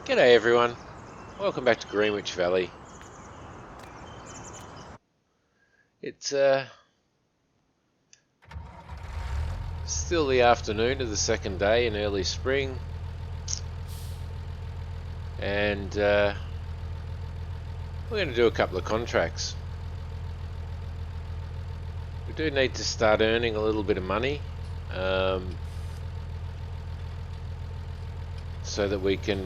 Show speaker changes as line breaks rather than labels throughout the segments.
G'day everyone, welcome back to Greenwich Valley. It's still the afternoon of the second day in early spring, and we're going to do a couple of contracts. We do need to start earning a little bit of money so that we can,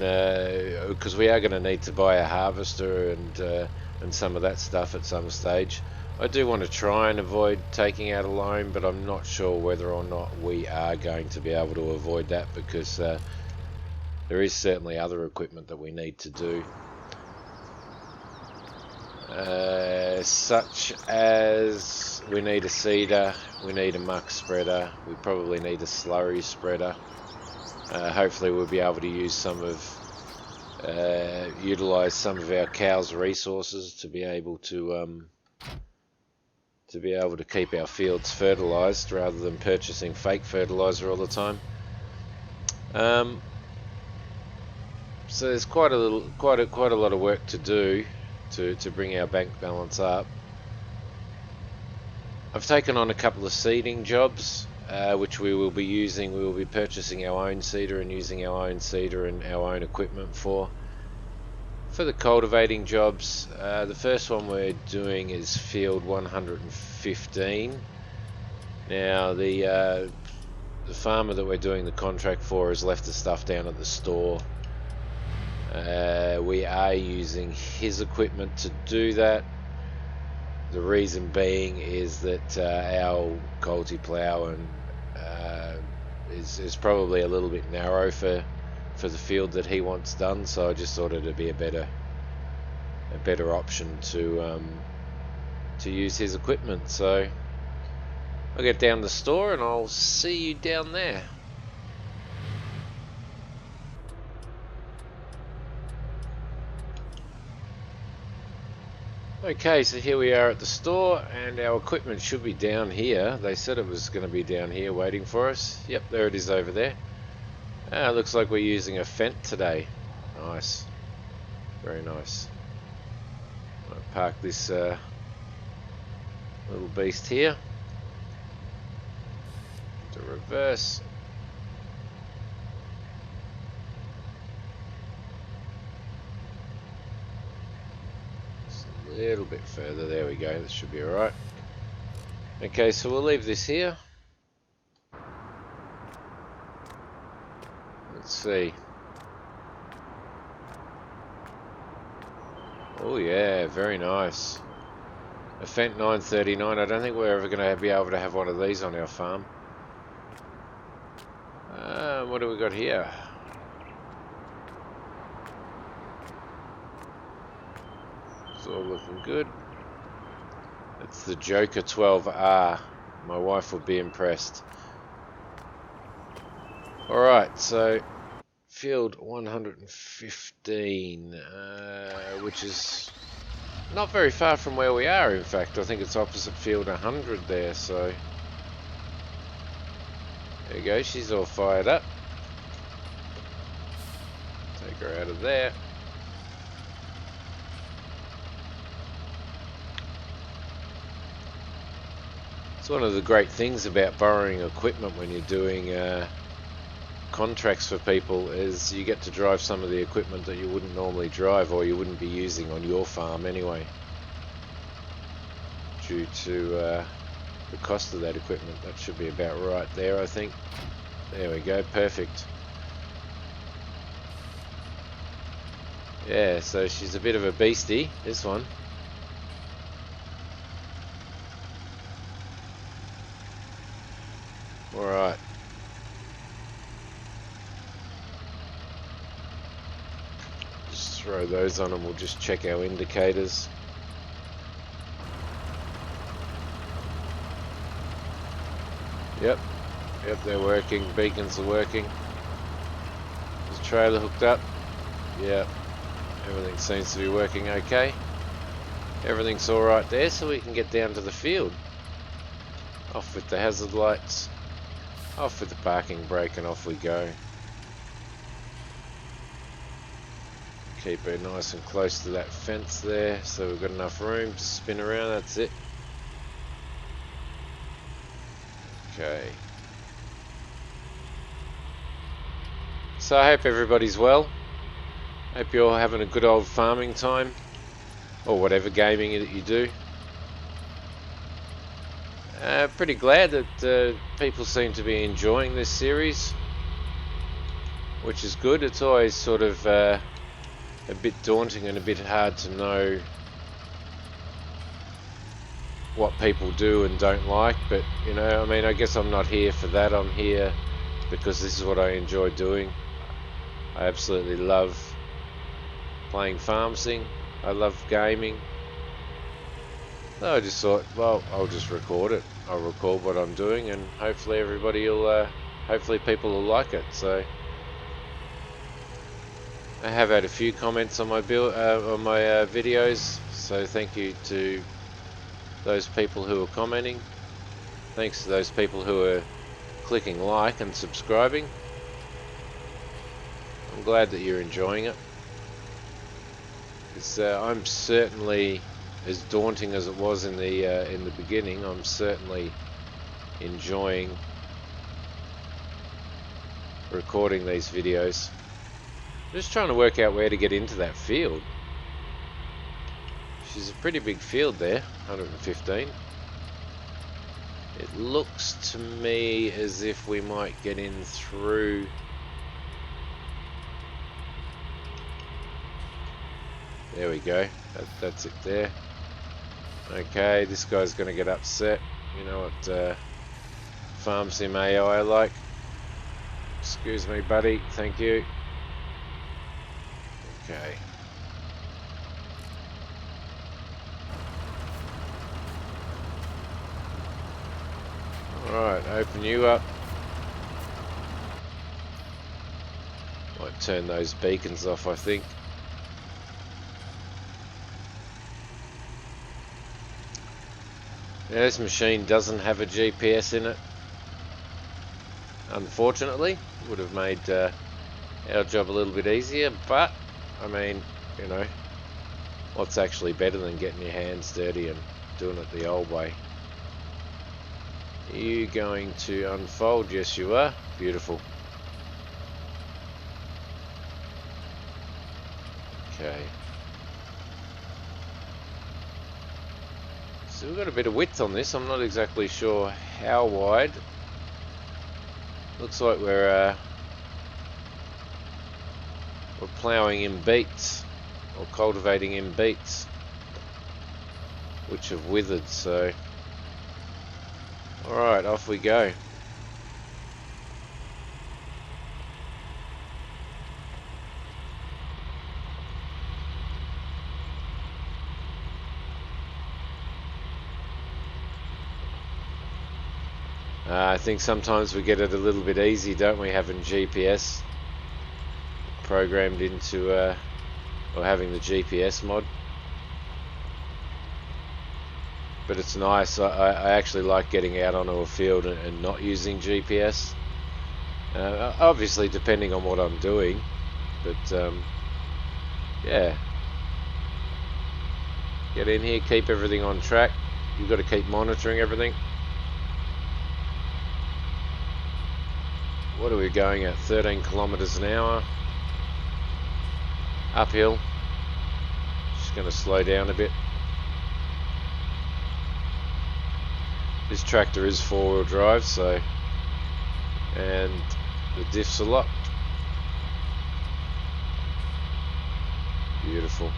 because we are going to need to buy a harvester and some of that stuff at some stage. I do want to try and avoid taking out a loan, but I'm not sure whether or not we are going to be able to avoid that, because there is certainly other equipment that we need to do, such as we need a seeder, we need a muck spreader, we probably need a slurry spreader. Hopefully we'll be able to use utilize some of our cows' resources to be able to keep our fields fertilized rather than purchasing fake fertilizer all the time. So there's quite a lot of work to do to bring our bank balance up. I've taken on a couple of seeding jobs, which we will be using. We will be purchasing our own seeder and using our own seeder and our own equipment for the cultivating jobs. The first one we're doing is field 115. Now the farmer that we're doing the contract for has left the stuff down at the store. We are using his equipment to do that. The reason being is that our culti plough is probably a little bit narrow for the field that he wants done, so I just thought it'd be a better option to use his equipment. So I'll get down to the store and I'll see you down there. Okay, so here we are at the store, and our equipment should be down here. They said it was going to be down here waiting for us. Yep, there it is over there. Looks like we're using a Fent today. Nice. Very nice. I'll park this little beast here. To reverse. A little bit further, there we go, that should be alright. Okay, so we'll leave this here. Let's see. Oh yeah, very nice. A Fent 939, I don't think we're ever going to be able to have one of these on our farm. What do we got here? It's all looking good. It's the Joker 12R. My wife would be impressed. Alright, so field 115, which is not very far from where we are. In fact, I think it's opposite field 100 there, so there you go, she's all fired up. Take her out of there. It's one of the great things about borrowing equipment when you're doing contracts for people, is you get to drive some of the equipment that you wouldn't normally drive, or you wouldn't be using on your farm anyway, due to the cost of that equipment. That should be about right there, I think. There we go, perfect. Yeah, so she's a bit of a beastie, this one. Alright. Just throw those on and we'll just check our indicators. Yep, they're working. Beacons are working. Is the trailer hooked up? Yep, everything seems to be working okay. Everything's alright there, so we can get down to the field. Off with the hazard lights, off with the parking brake, and off we go. Keep her nice and close to that fence there, so we've got enough room to spin around. That's it. Okay. So I hope everybody's well. Hope you're all having a good old farming time, or whatever gaming that you do. Pretty glad that people seem to be enjoying this series, which is good. It's always sort of a bit daunting and a bit hard to know what people do and don't like, but you know, I mean, I guess I'm not here for that. I'm here because this is what I enjoy doing. I absolutely love playing farm sim. I love gaming. So I just thought, well, I'll just record it. I'll record what I'm doing, and hopefully everybody will, hopefully people will like it. So I have had a few comments on my videos, so thank you to those people who are commenting. Thanks to those people who are clicking like and subscribing. I'm glad that you're enjoying it. I'm certainly, as daunting as it was in the beginning, I'm certainly enjoying recording these videos. Just trying to work out where to get into that field. She's a pretty big field there, 115. It looks to me as if we might get in through. There we go. That's it there. Okay, this guy's going to get upset. You know what Farm Sim AI like. Excuse me, buddy. Thank you. Okay. Alright, open you up. Might turn those beacons off, I think. Now, this machine doesn't have a GPS in it. Unfortunately, would have made our job a little bit easier, but I mean, you know, what's actually better than getting your hands dirty and doing it the old way? Are you going to unfold? Yes, you are. Beautiful. Okay. So we've got a bit of width on this. I'm not exactly sure how wide. Looks like we're ploughing in beets, or cultivating in beets, which have withered. So, all right, off we go. I think sometimes we get it a little bit easy, don't we, having GPS programmed into, or having the GPS mod. But it's nice. I actually like getting out onto a field and not using GPS. Obviously, depending on what I'm doing. But, yeah. Get in here, keep everything on track. You've got to keep monitoring everything. What are we going at? 13 kilometers an hour. Uphill. Just going to slow down a bit. This tractor is four-wheel drive, so, and the diffs are locked. Beautiful.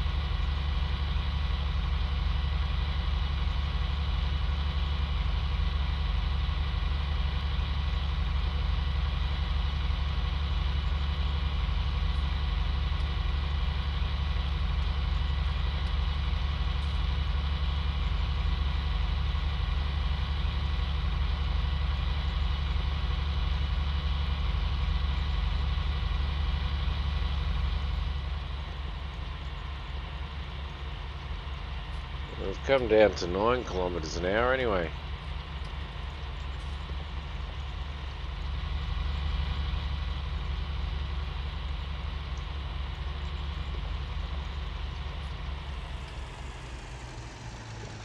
We've come down to 9 kilometers an hour anyway.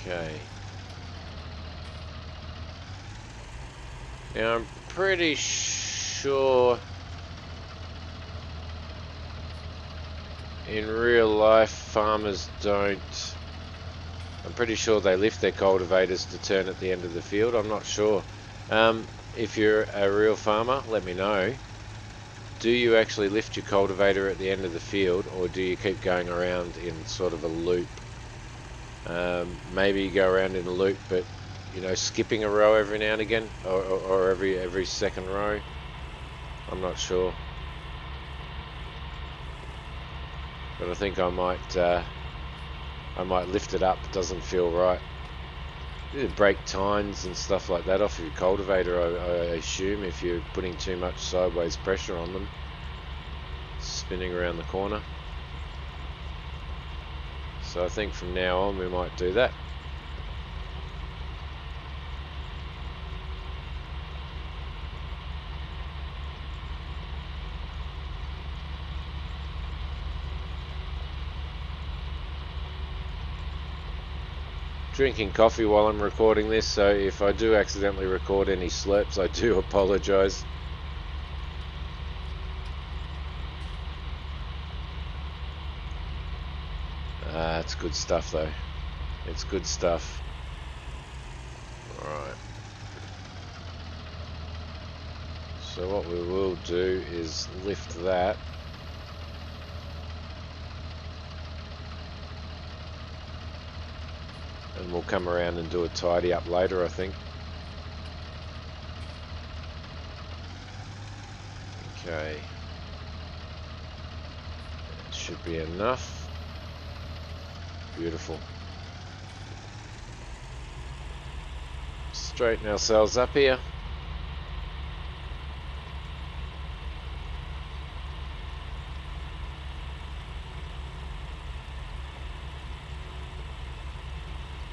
Okay. Now I'm pretty sure in real life farmers don't. I'm pretty sure they lift their cultivators to turn at the end of the field. I'm not sure. If you're a real farmer, let me know. Do you actually lift your cultivator at the end of the field, or do you keep going around in sort of a loop? Maybe you go around in a loop, but you know, skipping a row every now and again, or every second row. I'm not sure, but I think I might lift it up. It doesn't feel right. You break tines and stuff like that off your cultivator, I assume, if you're putting too much sideways pressure on them, spinning around the corner. So I think from now on we might do that. Drinking coffee while I'm recording this, so if I do accidentally record any slurps, I do apologise. It's good stuff though. It's good stuff. Alright. So what we will do is lift that. And we'll come around and do a tidy up later, I think. Okay. That should be enough. Beautiful. Straighten ourselves up here.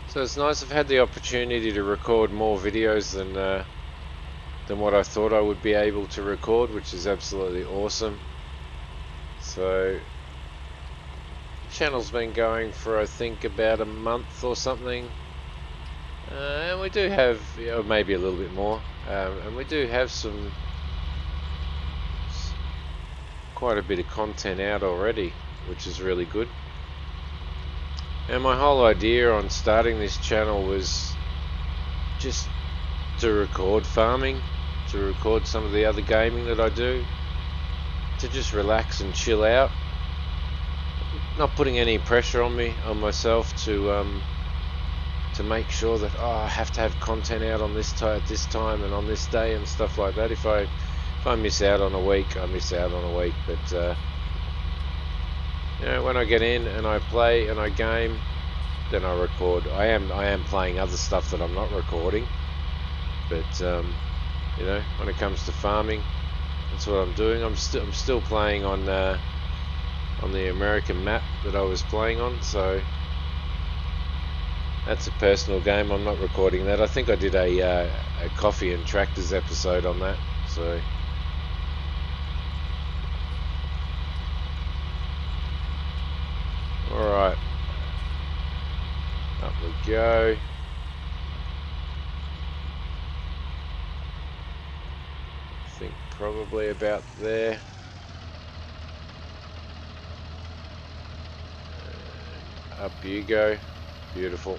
So it's nice. I've had the opportunity to record more videos than what I thought I would be able to record, which is absolutely awesome. So the channel's been going for I think about a month or something, and we do have, you know, maybe a little bit more, and we do have quite a bit of content out already, which is really good. And my whole idea on starting this channel was just to record farming, to record some of the other gaming that I do, to just relax and chill out, not putting any pressure on myself to make sure that I have to have content out on this at this time and on this day and stuff like that. If I miss out on a week, I miss out on a week, but you know, when I get in and I play and I game, then I record. I am playing other stuff that I'm not recording, but you know, when it comes to farming, that's what I'm doing. I'm still playing on the American map that I was playing on, so that's a personal game. I'm not recording that. I think I did a coffee and tractors episode on that, so. Alright, up we go. I think probably about there. And up you go. Beautiful.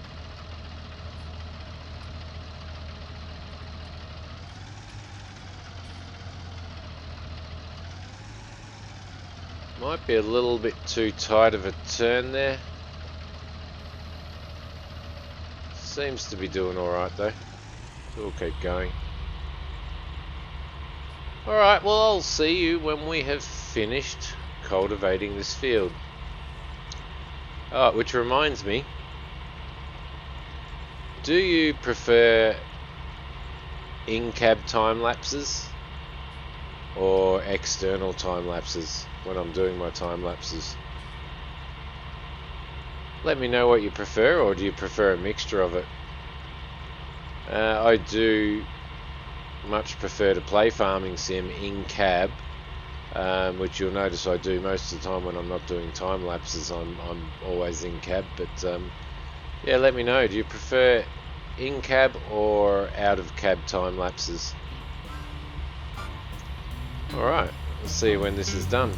Might be a little bit too tight of a turn there. Seems to be doing alright though. So we'll keep going. Alright, well I'll see you when we have finished cultivating this field. Which reminds me, do you prefer in-cab time lapses or external time lapses when I'm doing my time lapses? Let me know what you prefer, or do you prefer a mixture of it? I do much prefer to play Farming Sim in cab, which you'll notice I do most of the time when I'm not doing time lapses. I'm always in cab, but Yeah, let me know. Do you prefer in-cab or out-of-cab time lapses? Alright, let's see when this is done.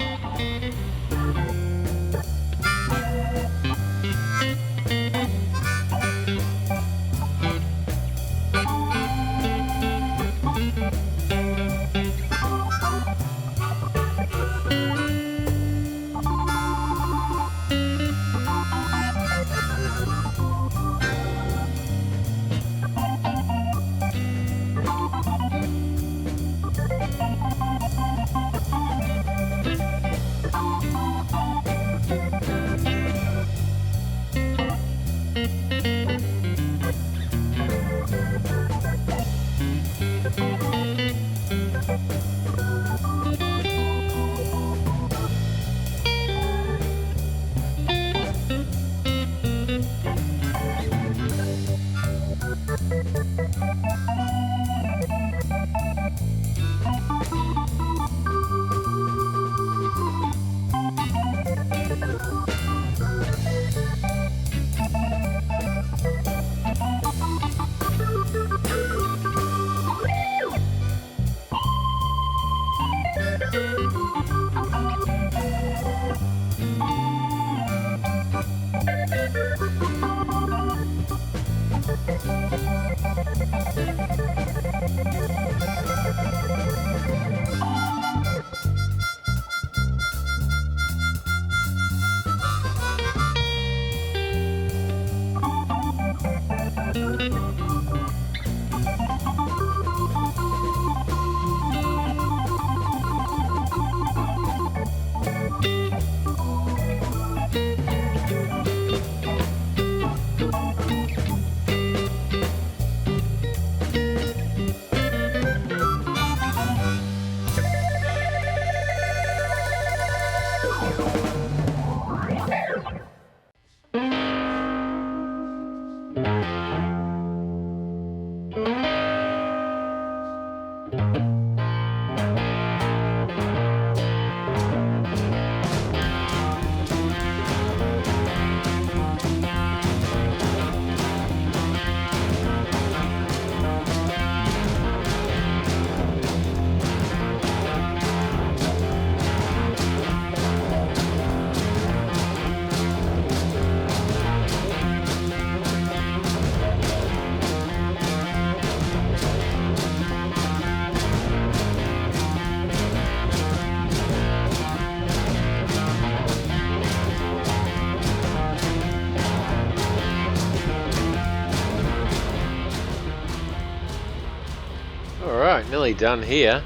Alright, nearly done here.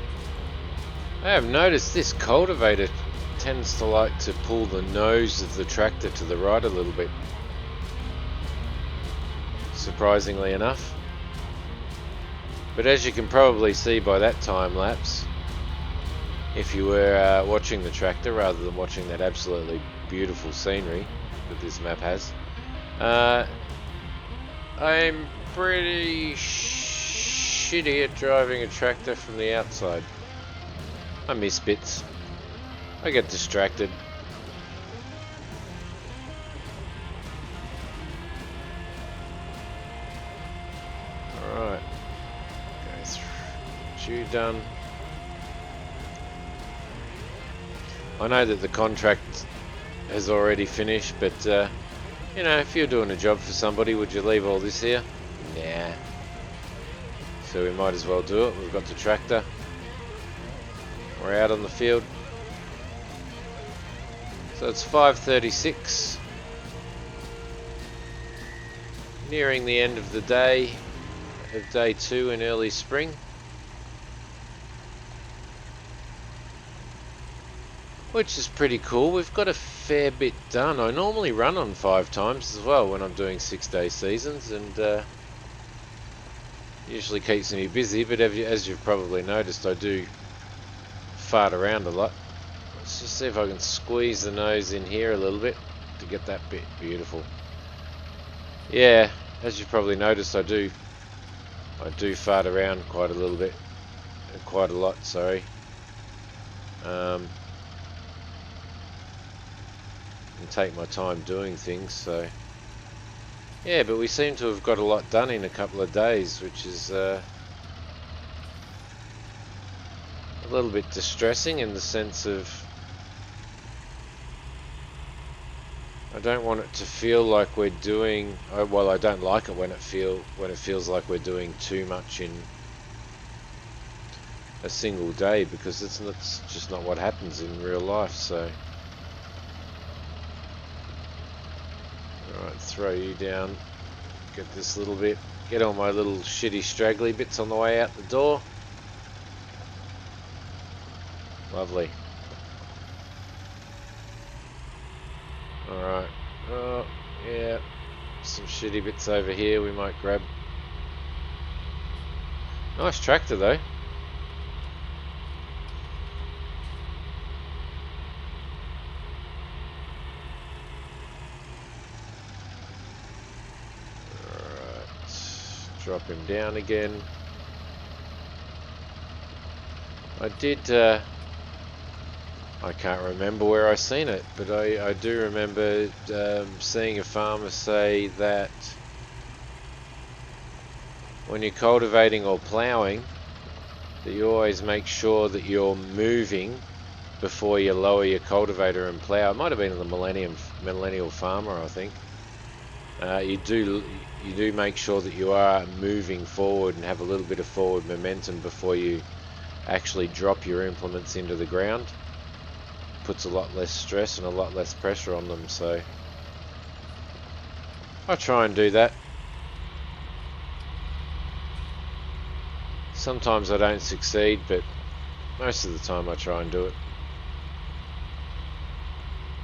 I have noticed this cultivator tends to like to pull the nose of the tractor to the right a little bit. Surprisingly enough. But as you can probably see by that time lapse, if you were watching the tractor rather than watching that absolutely beautiful scenery that this map has, I'm pretty shitty at driving a tractor from the outside. I miss bits. I get distracted. Alright. Go through. You done. I know that the contract has already finished, but you know, if you're doing a job for somebody, would you leave all this here? Nah. So we might as well do it. We've got the tractor. We're out on the field. So it's 5:36. Nearing the end of the day of day 2 in early spring. Which is pretty cool. We've got a fair bit done. I normally run on 5 times as well when I'm doing 6-day seasons, and usually keeps me busy, but as you've probably noticed, I do fart around a lot. Let's just see if I can squeeze the nose in here a little bit to get that bit beautiful. Yeah, as you've probably noticed, I do fart around quite a little bit, quite a lot, sorry. And take my time doing things, so Yeah, but we seem to have got a lot done in a couple of days, which is a little bit distressing in the sense of I don't want it to feel like we're doing. Well, I don't like it when it feels like we're doing too much in a single day, because it's just not what happens in real life. So, all right, throw you down. Get this little bit. Get all my little shitty straggly bits on the way out the door. Lovely. Alright. Oh, yeah. Some shitty bits over here we might grab. Nice tractor though. Alright. Drop him down again. I did... I can't remember where I seen it, but I do remember seeing a farmer say that when you're cultivating or ploughing, that you always make sure that you're moving before you lower your cultivator and plough. It might have been the Millennial Farmer, I think. You do make sure that you are moving forward and have a little bit of forward momentum before you actually drop your implements into the ground. Puts a lot less stress and a lot less pressure on them, so I try and do that. Sometimes I don't succeed, but most of the time I try and do it.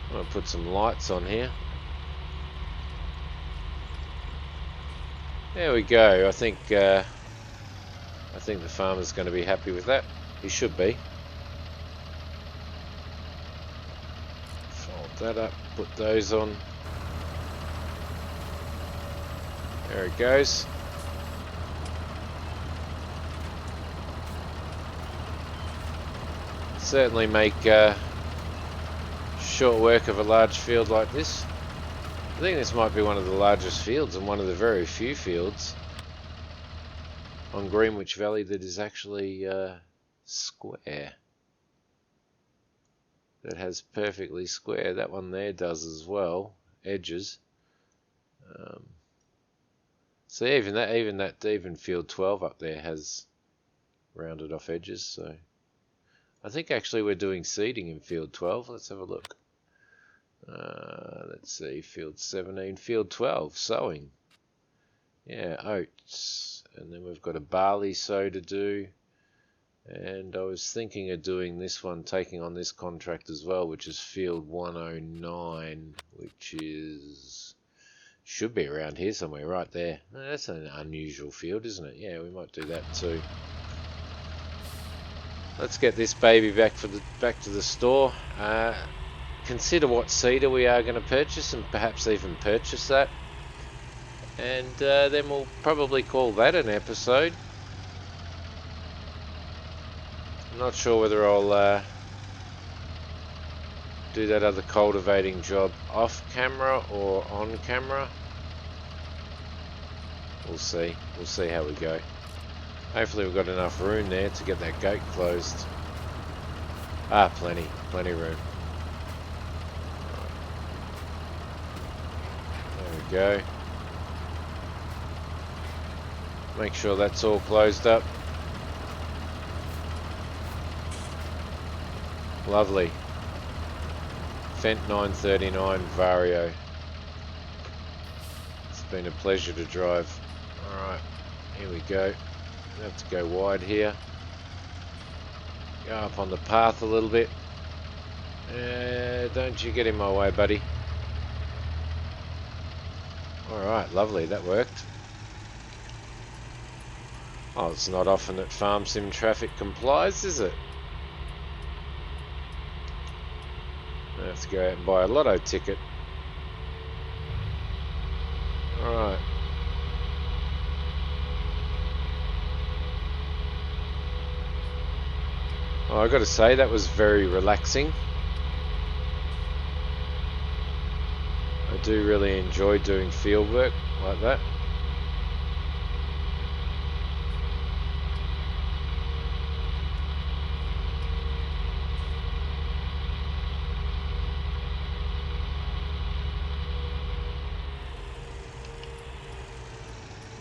I'm going to put some lights on here. There we go. I think the farmer's going to be happy with that. He should be. Fold that up, put those on. There it goes. Certainly make short work of a large field like this. I think this might be one of the largest fields and one of the very few fields on Greenwich Valley that is actually square. That has perfectly square. That one there does as well, edges. So even field 12 up there has rounded off edges. So I think actually we're doing seeding in field 12. Let's have a look. Let's see, field 17, field 12, sowing. Yeah, oats. And then we've got a barley sow to do. And I was thinking of doing this one, taking on this contract as well, which is field 109, which should be around here somewhere, right there. That's an unusual field, isn't it? Yeah, we might do that too. Let's get this baby back to the store. Consider what seeder we are going to purchase, and perhaps even purchase that. And then we'll probably call that an episode. I'm not sure whether I'll do that other cultivating job off camera or on camera. We'll see. We'll see how we go. Hopefully we've got enough room there to get that gate closed. Plenty room. There we go. Make sure that's all closed up. Lovely. Fent 939 Vario. It's been a pleasure to drive. Alright, here we go. Have to go wide here. Go up on the path a little bit. Don't you get in my way, buddy. Alright, lovely, that worked. Oh, it's not often that farm sim traffic complies, is it? I have to go out and buy a lotto ticket. Alright. Oh, I got to say, that was very relaxing. I I do really enjoy doing field work like that.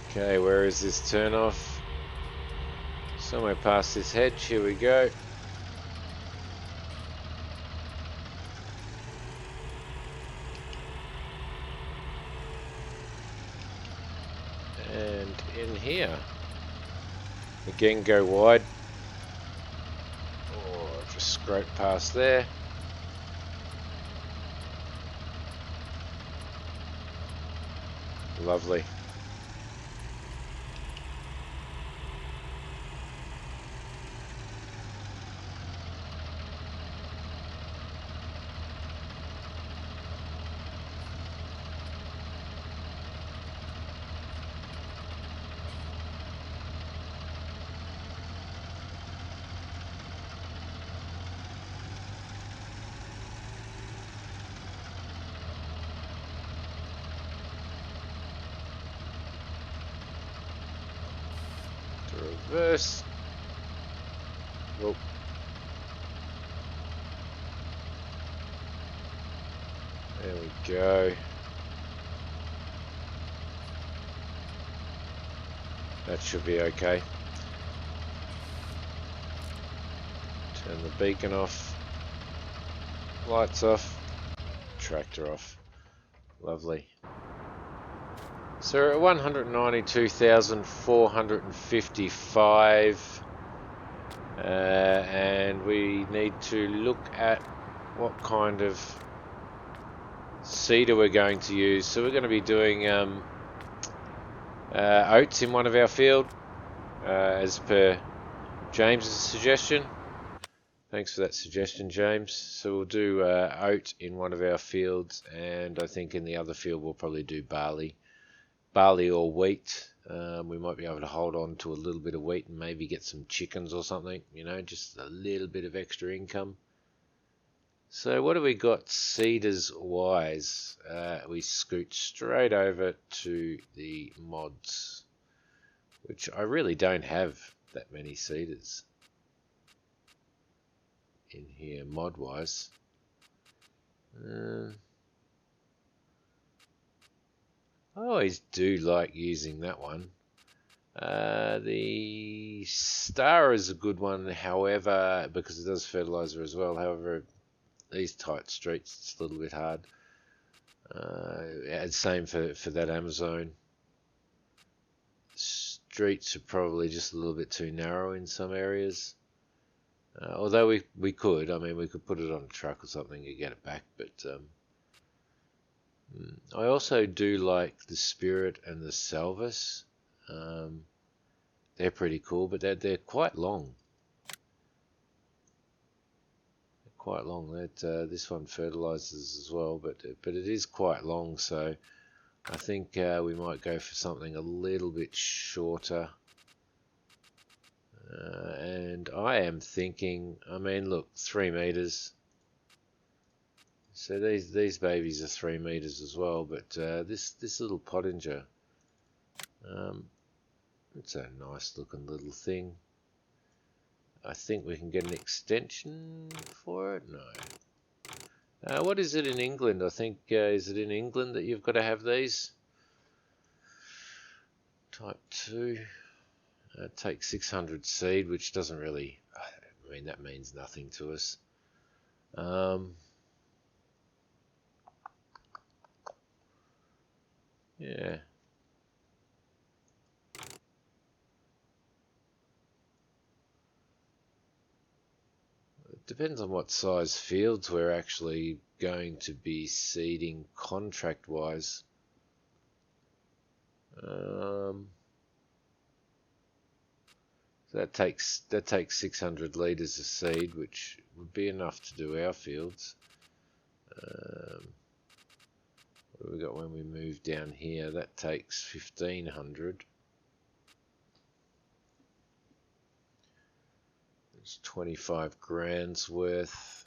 Okay, where is this turn off? Somewhere past this hedge, here we go. And in here. Again, go wide. Oh, just scrape past there. Lovely. To reverse. Whoa. There we go. That should be okay. Turn the beacon off. Lights off. Tractor off. Lovely. So we're at 192,455. And we need to look at what kind of seeder we're going to use. So we're going to be doing oats in one of our field, as per James's suggestion. Thanks for that suggestion, James. So we'll do oat in one of our fields, and I think in the other field we'll probably do barley or wheat. We might be able to hold on to a little bit of wheat and maybe get some chickens or something, you know, just a little bit of extra income. So what do we got seeders wise? We scoot straight over to the mods, which I really don't have that many seeders in here mod wise. I always do like using that one. The Star is a good one, however, because it does fertilizer as well. However, these tight streets, it's a little bit hard. Same for that Amazon. Streets are probably just a little bit too narrow in some areas. Although we could, I mean, we could put it on a truck or something and get it back, but I also do like the Spirit and the Salvis. They're pretty cool, but they're quite long. They're quite long. This one fertilizes as well, but it is quite long. So I think we might go for something a little bit shorter. And I am thinking, I mean, look, 3 meters. So these babies are 3 meters as well, but this little Pottinger, it's a nice looking little thing. I think we can get an extension for it. No. What is it in England? I think is it in England that you've got to have these? Type 2. Take 600 seed, which doesn't really, I mean, that means nothing to us. Yeah. It depends on what size fields we're actually going to be seeding contract-wise. So that takes 600 litres of seed, which would be enough to do our fields. What have we got when we move down here? That takes 1500. It's 25 grand's worth.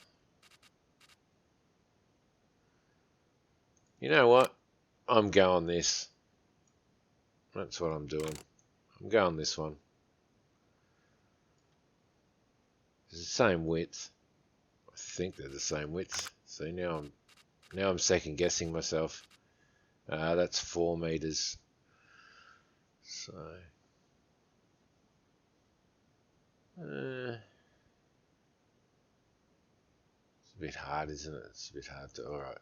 You know what? I'm going this. That's what I'm doing. I'm going this one. It's the same width. I think they're the same width. See, now I'm second guessing myself. That's 4 meters. So it's a bit hard, isn't it? It's a bit hard to, alright,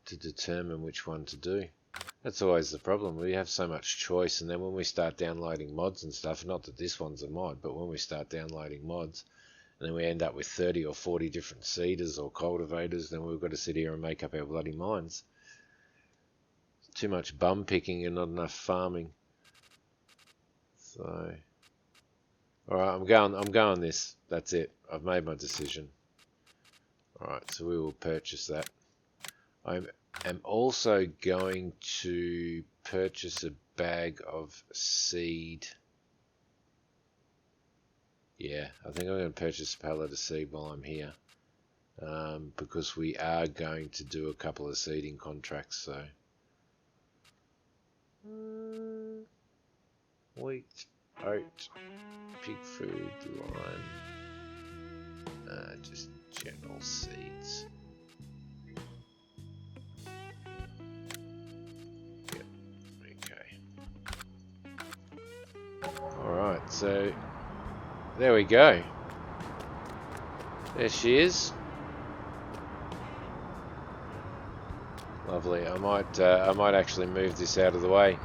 to determine which one to do. That's always the problem. We have so much choice, and then when we start downloading mods and stuff, not that this one's a mod, but when we start downloading mods, and then we end up with 30 or 40 different seeders or cultivators, then we've got to sit here and make up our bloody minds. Too much bum picking and not enough farming. So, alright, I'm going this. That's it. I've made my decision. Alright, so we will purchase that. I am also going to purchase a bag of seed. Yeah, I think I'm going to purchase a pallet of seed while I'm here. Because we are going to do a couple of seeding contracts, so. Wheat, oat, pig food, lime, just general seeds. Yep, okay. Alright, so there we go. There she is. Lovely. I might actually move this out of the way.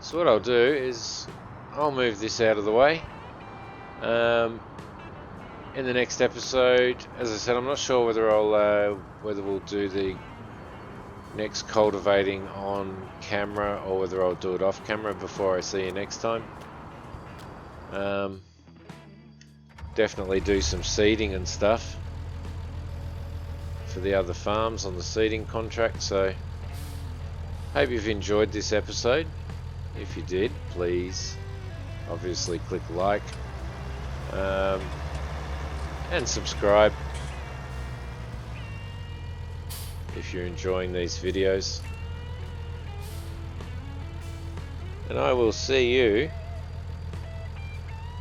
So what I'll do is I'll move this out of the way. In the next episode, as I said, I'm not sure whether we'll do the next cultivating on camera or whether I'll do it off camera before I see you next time. Definitely do some seeding and stuff for the other farms on the seeding contract. So hope you've enjoyed this episode. If you did, please obviously click like and subscribe if you're enjoying these videos, and I will see you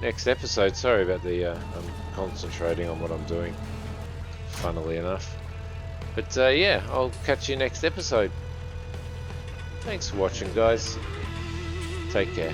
next episode. Sorry about the I'm concentrating on what I'm doing, funnily enough, but yeah, I'll catch you next episode. Thanks for watching, guys. Take care.